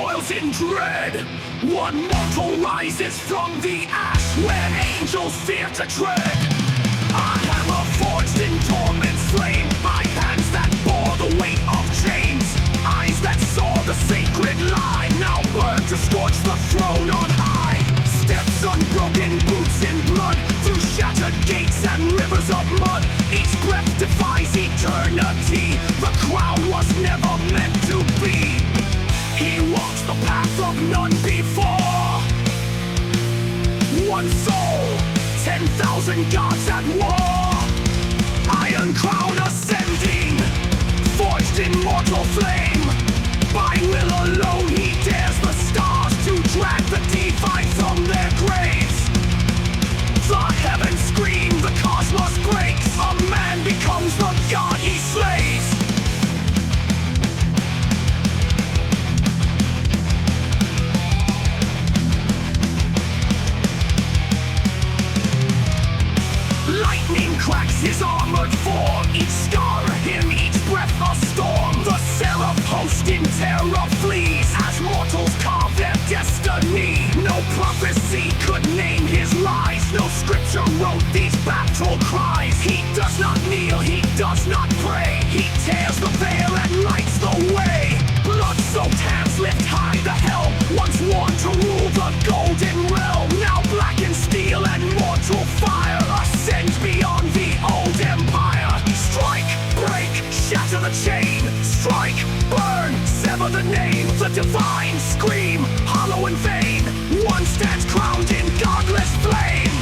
boils in dread. One mortal rises from the ash where angels fear to tread. A hammer forged in torment's flame by hands that bore the weight of chains. Eyes that saw the sacred lie now burn to scorch the throne on high. Steps unbroken, boots in blood, through shattered gates and rivers of mud. Each breath defies eternity. The crown was never meant to be. He walks the path of none before. One soul, 10,000 gods at war. Iron crown ascending, forged in mortal flame. By will alone he dares the stars to drag the defied from their graves. The heavens scream, the cosmos breaks. A man becomes the god he slays. Lightning cracks his armored form. Each scar a hymn, each breath a storm. The seraph host in terror flees as mortals carve their destiny. No prophecy could name his lies. No scripture wrote these battle cries. He does not kneel, he does not pray. He tears the veil and lights the way. Blood-soaked hands lift high the helm. Once worn to rule the golden realm. Now black in steel and mortal fire. Ascend beyond the old empire. Strike, break, shatter the chain. Strike, burn, sever the name. The divine scream, hollow and vain. One stands crowned in godless flame.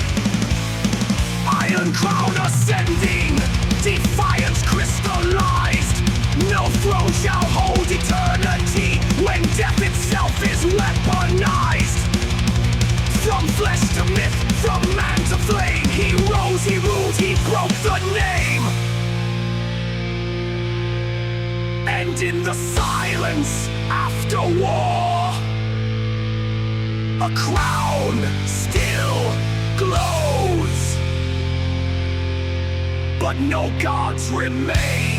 Iron crown ascending, defiance crystallized. No throne shall hold eternity when death itself is weaponized. From flesh to myth, from man to flame, he rose, he ruled, he broke the name. And in the silence after war, a crown still glows, but no gods remain.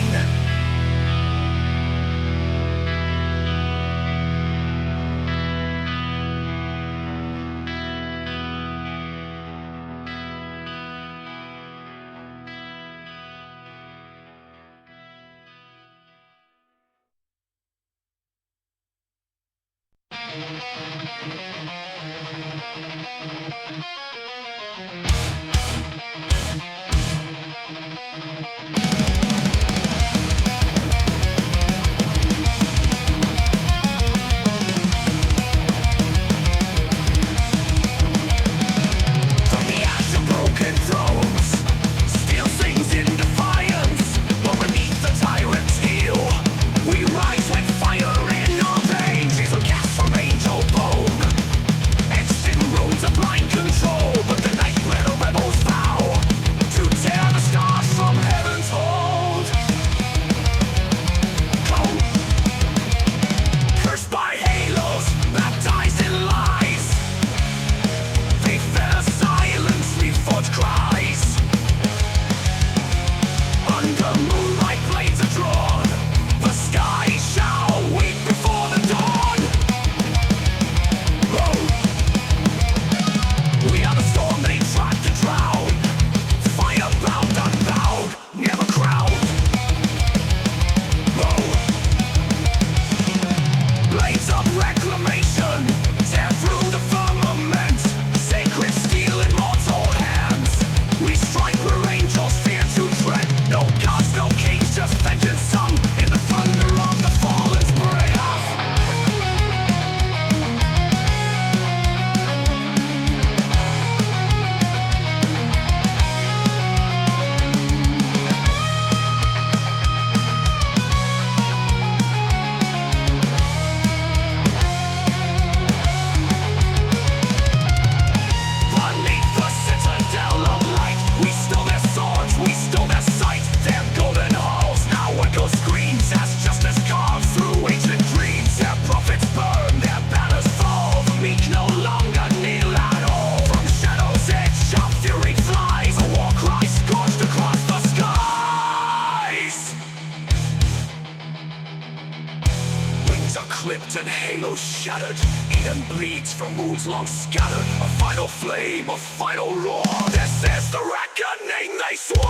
Reclamation, tear through the firmament. Sacred steel in mortal hands. We strike where angels fear to tread. No gods, no kings, just vengeance sung in the thunder of the fallen's breath. halos shattered. Eden bleeds from wounds long scattered. A final flame, a final roar. This is the reckoning they swore.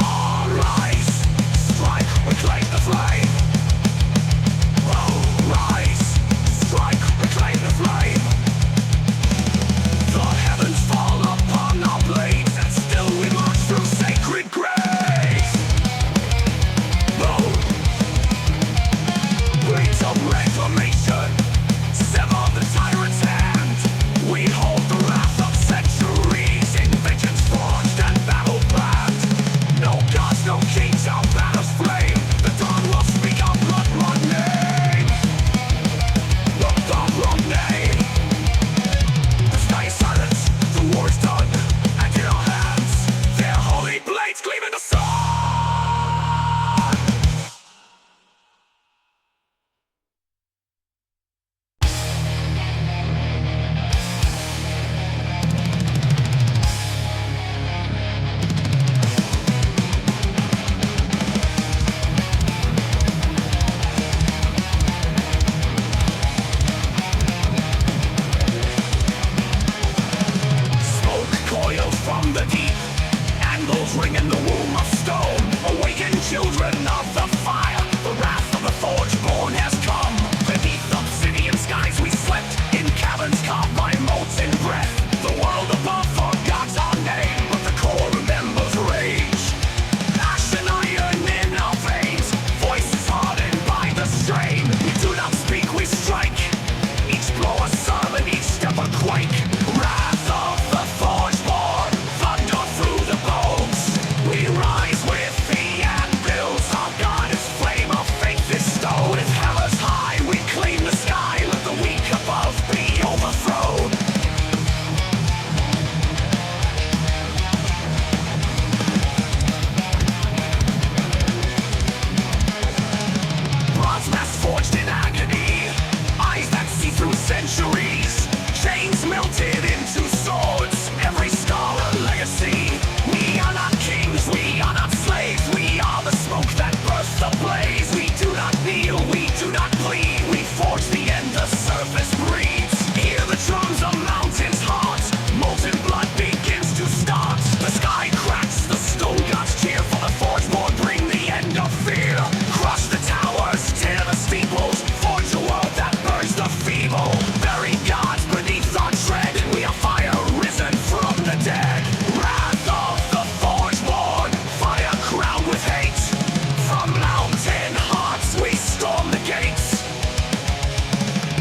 Rise, strike, reclaim the flame. Oh, rise, strike, reclaim the flame. The heavens fall upon our blades, and still we march through sacred graves. Oh, blades of reclamation, sever the tyrant's hand. We hold the wrath of centuries in vengeance forged and battle planned. No gods, no kings, our banners flame. The dawn will speak our blood-run name. The blood-run name. The sky is silent, the war is done, and in our hands, their holy blades gleam in the sun. Smoke coils from the deep, anvils ring in the womb of stone. Awaken children of the fire, the wrath of the Forgeborn has come. Beneath obsidian skies we slept, in caverns carved by molten breath. The world above forgot our name, but the core remembers rage. Ash and iron in our veins, voices hardened by the strain. We do not speak, we strike. Each blow a sermon, each step a quake. Wrath of the Forgeborn, thunder through the bones. We rise with the anvils, our God is flame, our faith is stone. If hammer's high, we claim the sky, let the weak above be overthrown. Bronze mask forged in agony, eyes that see through centuries. Chains melted into swords, every scar a legacy. We are not kings, we are not slaves. We are the smoke that bursts the blaze. We do not kneel, we do not plead. We forge the end the surface breeds. Hear the drums of mountains' hearts, molten blood begins to start. The sky cracks, the stone gods cheer for the Forgeborn, bring the end of fear. Crush the towers, tear the steeples, forge a world that burns the feeble. Bury gods beneath our tread, we are fire risen from the dead. Wrath of the Forgeborn, fire crowned with hate. From mountain hearts we storm the gates.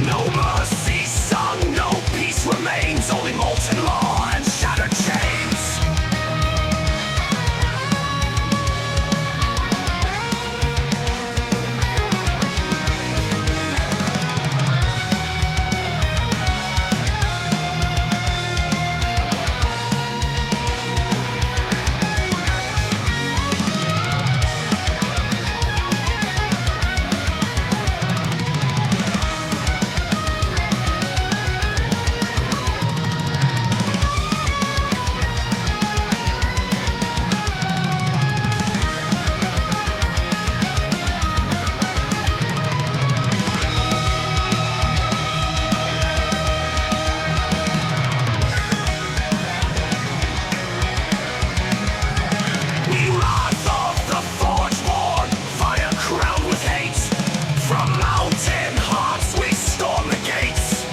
No mercy sung, no peace remains, only molten law and shattered chains. We wrath of the Forgeborn, fire crowned with hate. From mountain hearts we storm the gates.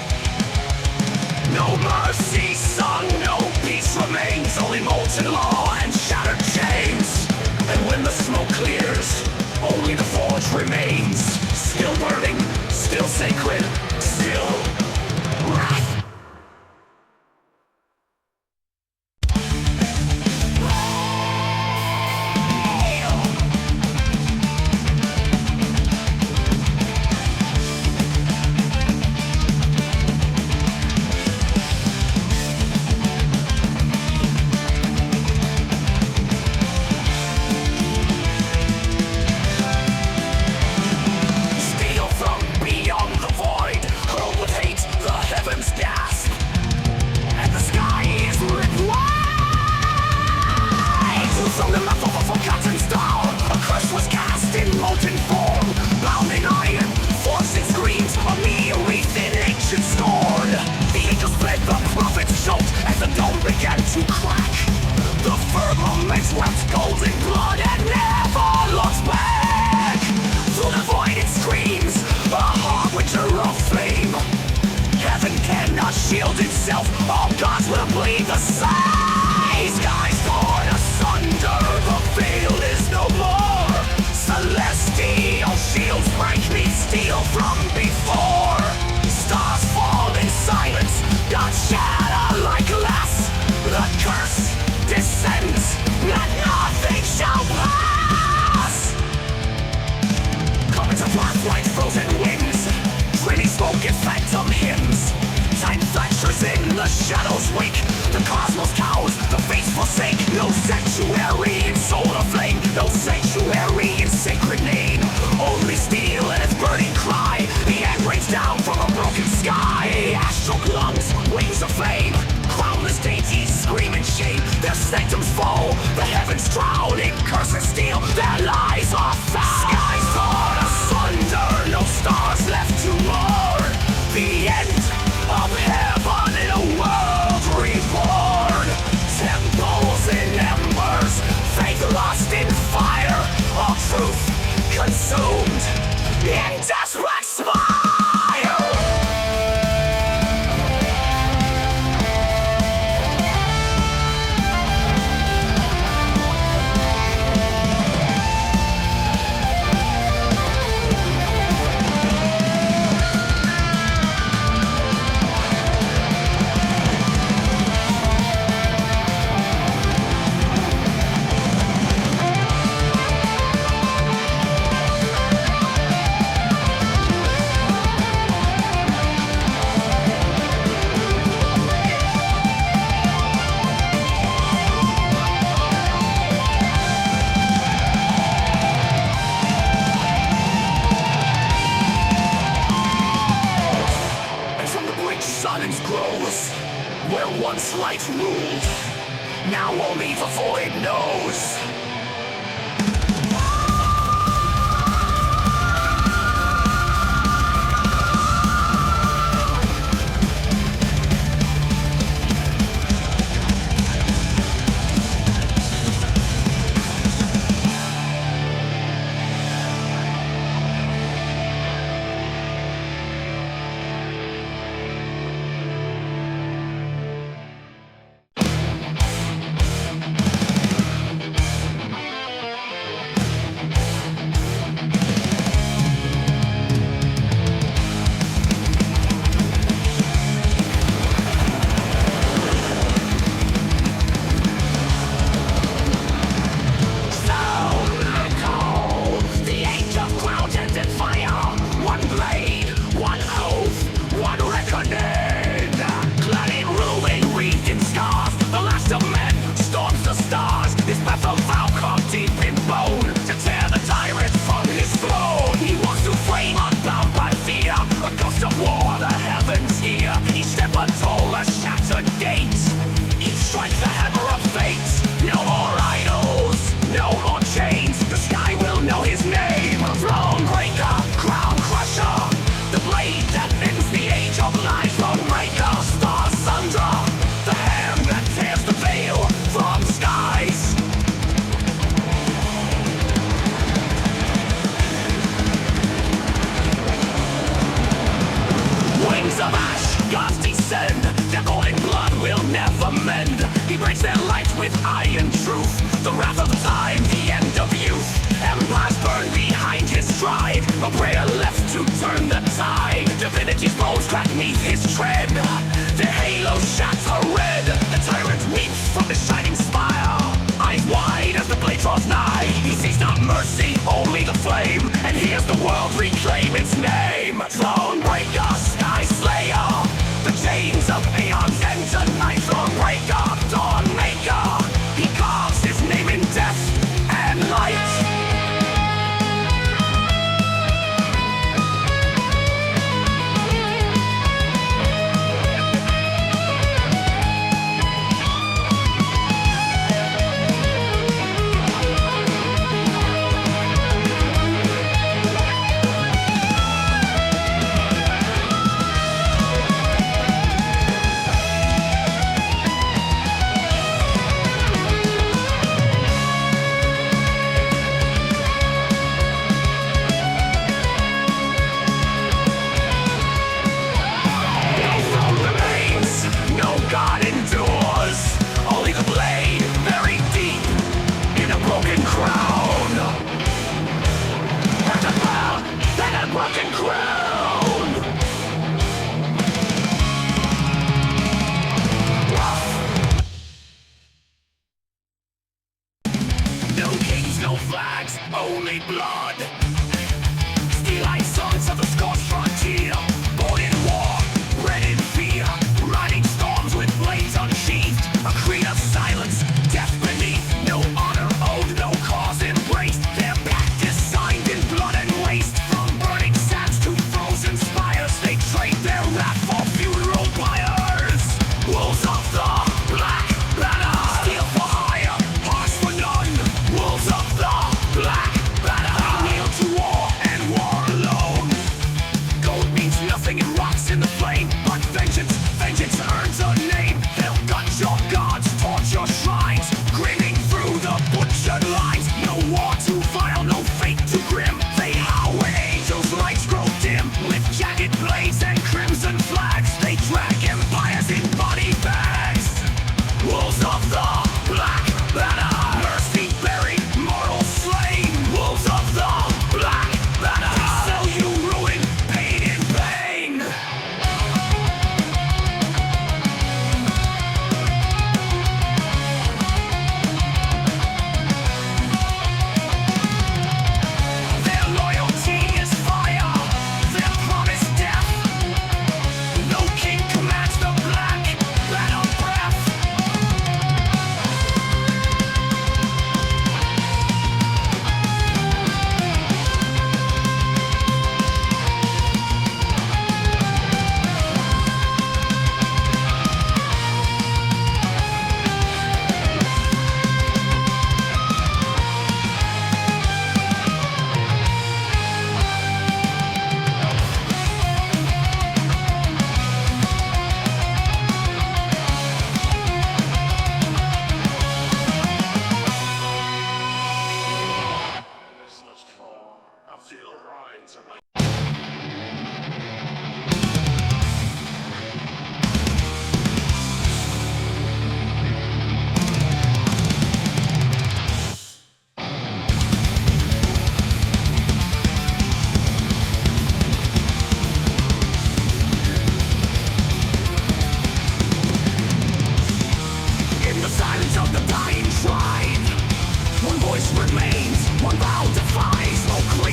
No mercy sung, no peace remains, only molten law and shattered chains. And when the smoke clears, only the forge remains. Still burning, still sacred, still wrath. Steal from beyond the void. heaven cannot shield itself, all gods will bleed the same. Skies torn asunder, the veil is no more. Celestial shields break me steel from before. Stars fall in silence, gods shatter like glass. The curse descends, that nothing shall pass. Comets of black-white frozen winds, dreamy smoke and phantom hymns. Time fractures in the shadows wake, the cosmos cows, the fates forsake. No sanctuary in solar flame, no sanctuary in sacred name. Only steel and its burning cry, the end rains down from a broken sky. Astral lungs, wings of flame, crownless deities scream in shame. Their sanctums fall, the heavens drown in curse and steel. Their lies are found. Skies torn asunder, no stars left to mourn. The end of heaven in a world reborn. Temples in embers, faith lost in fire, all truth consumed in desperate smile. Silence grows, where once light ruled, now only the void knows. Reclaim its name, Thronebreaker, Sky Slayer. The chains of aeons end tonight. Thronebreaker, Dawnmaker. He carves his name in death and light.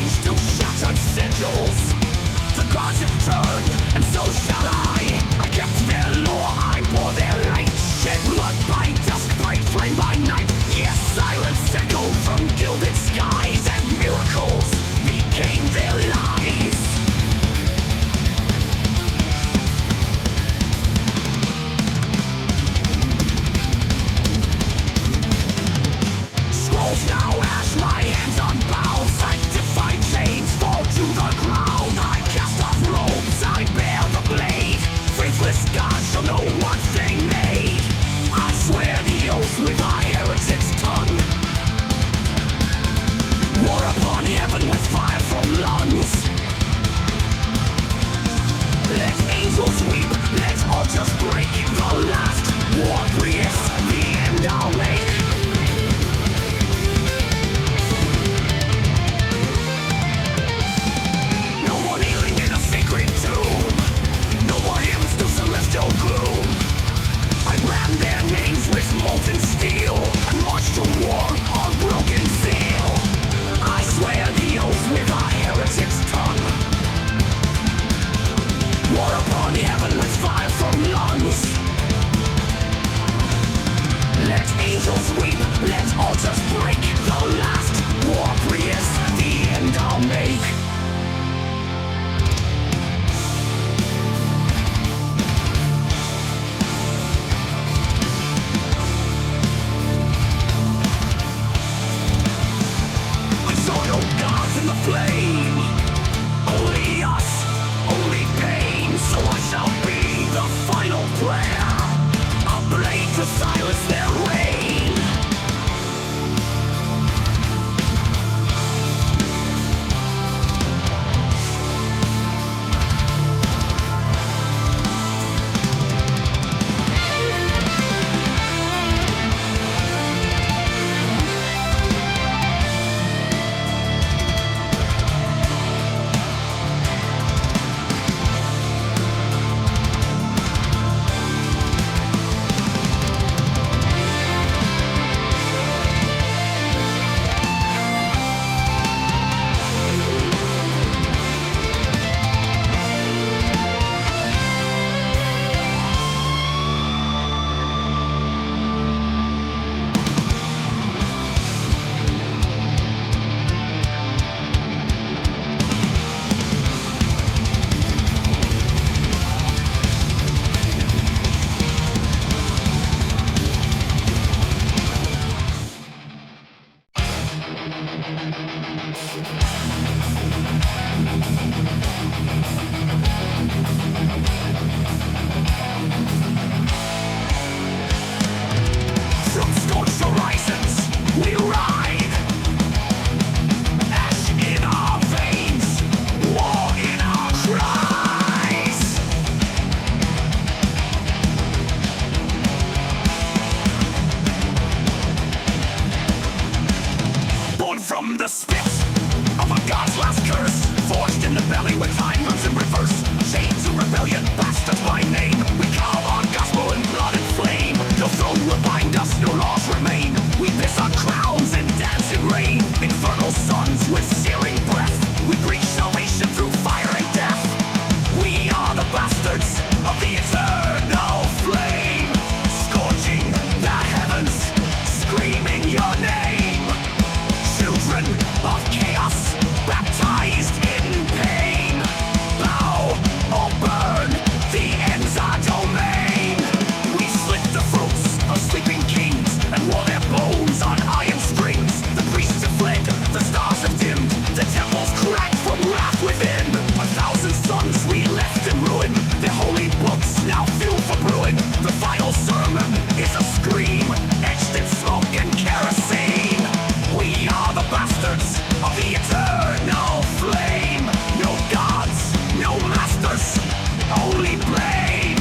changed to shattered sigils. The gods have turned, and so shall I. I kept their lore, I bore their light. Shed blood by dusk, bright flame by night. Yes, silence echoed from gilded skies, and miracles became their lies. Scrolls now ash, my hands unbound. Sanctified chains fall to the ground. I cast off robes, I bear the blade. Faithless gods shall know one thing made. I swear the oath with my heretic's tongue. War upon heaven with fire from lungs. Let angels weep, let altars break. The last Warpriest, the end I'll make. No more kneeling in a sacred tomb. No more hymns to celestial gloom. I brand their names with molten steel and march to war on broken seal. I swear the oath with a heretic's tongue. War upon heaven with fire from lungs. Let angels weep, let altars break. The last Warpriest, the end I'll make. I saw no gods in the flame. Only us, only pain. So I shall be the final prayer. A blade to silence their reign. From scorched horizons, we ride. Ash in our veins, war in our cries. Born from the spit of a god's last curse, forged in the belly with time moves in reverse. Chained to rebellion, bastards by name. We carve on gospel in blood and flame. No throne will bind us, no laws remain. We piss our crowns in dancing rain. Infernal suns with searing breath. We preach salvation through fire and death. We are the bastards of the eternal flame. Scorching the heavens, screaming your name. Children of chaos, baptized in pain. Bow or burn, the end's our domain. We slit the throats of sleeping kings and wore their bones on iron strings. The priests have fled, the stars have dimmed, the temples cracked from wrath within. 1,000 sons we left in ruin, their holy books now fuel for brewing. The final sermon is a scream, etched in smoke and kerosene. We are the bastards of the eternal flame. No gods, no masters, only blame.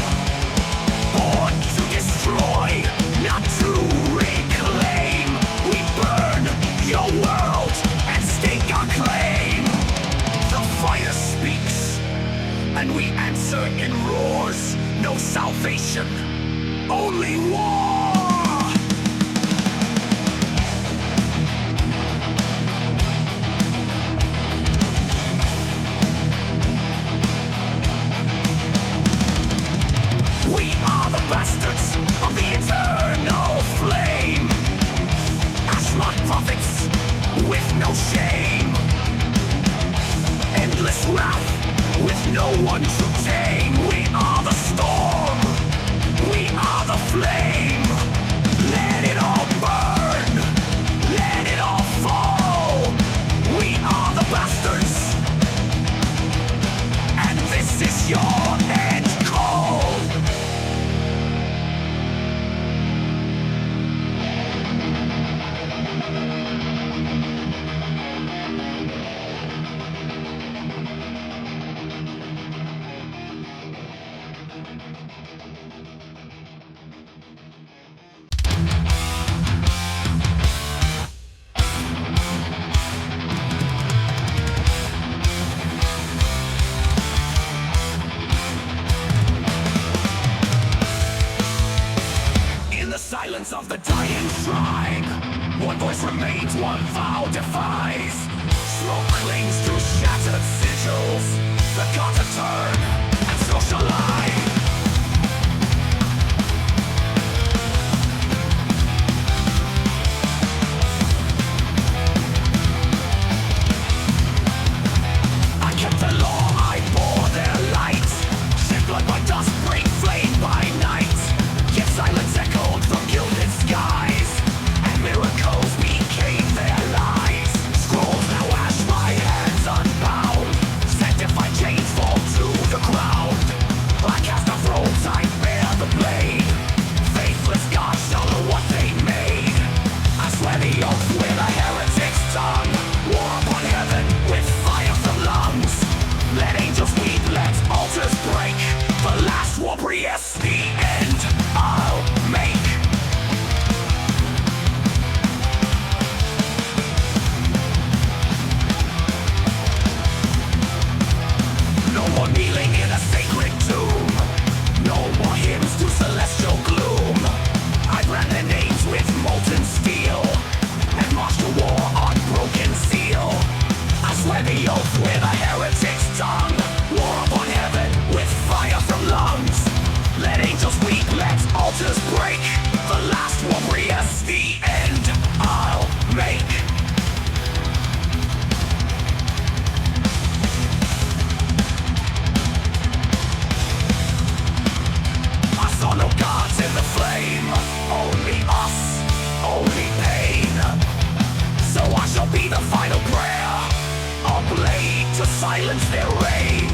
Born to destroy, not to reclaim. We burn your world and stake our claim. The fire speaks, and we answer in roars. No salvation, only war. bastards of the eternal flame. Ash-like prophets with no shame. Endless wrath with no one to tame. We are the storm, we are the flame. Let it all burn, let it all fall. We are the bastards, and this is your end call. Silence of the dying shrine, one voice remains, one vow defies. Smoke clings to shattered sigils. The gods have turned, and so shall I. I kept the law, I bore their light. Shed blood by dust, break flame by night. Yet silence echoed from gilded skies, and miracles became their lies. Scrolls now ash, my hands unbound. Sanctified chains fall to the ground. I cast off robes, I bear the blade. Faithless gods shall know what they made. I swear the oath with a heretic's tongue. War upon heaven with fire from lungs. Let angels weep, let altars break. The last Warpriest, the end I'll make. No more kneeling in a sacred tomb. No more hymns to celestial gloom. I brand their names with molten steel and march to war on broken seal. I swear the oath with a heretic's tongue. War upon heaven with fire from lungs. Let angels weep, let altars break. The last Warpriest, the end I'll make. I saw no gods in the flame, only us, only pain. So I shall be the final prayer, a blade to silence their reign.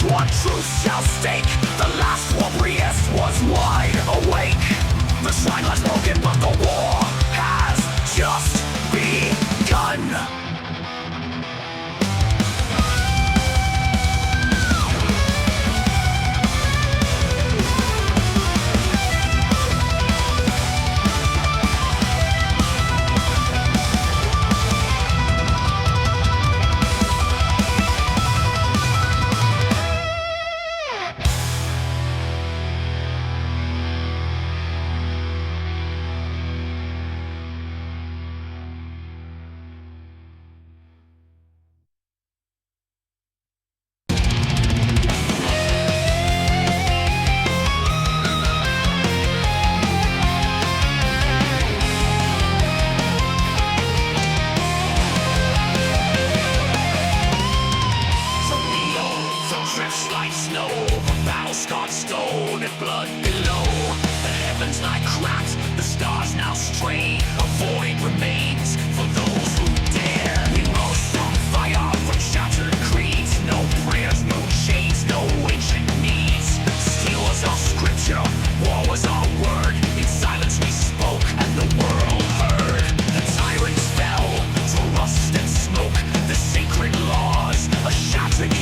One truth shall stake. The last Warpriest was wide awake. The shrine lies broken, but the war has just begun. Blood below, the heavens lie cracked, the stars now stray. A void remains for those who dare. We rose from fire, from shattered creeds. No prayers, no chains, no ancient needs. Steel was our scripture, war was our word. In silence we spoke, and the world heard. The tyrants fell to rust and smoke. The sacred laws, a shattered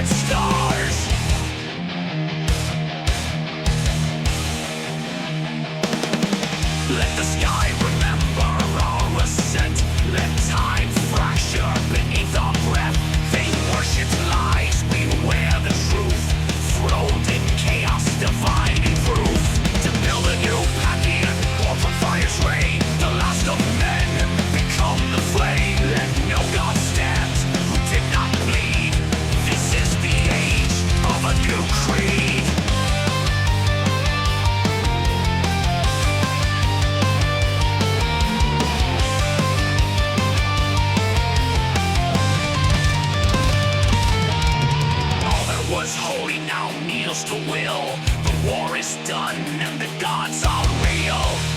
red stars. Let the sky remember our ascent. Let time fracture beneath our breath. They worship lies, we wear the truth. Throned in chaos, dividing proof. To build a new Pantheon, born from fire's ray. The last of men become the flame. Let no god stand who did not bleed. This is the age of a new creed. Was holy now kneels to will. The war is done and the gods are real.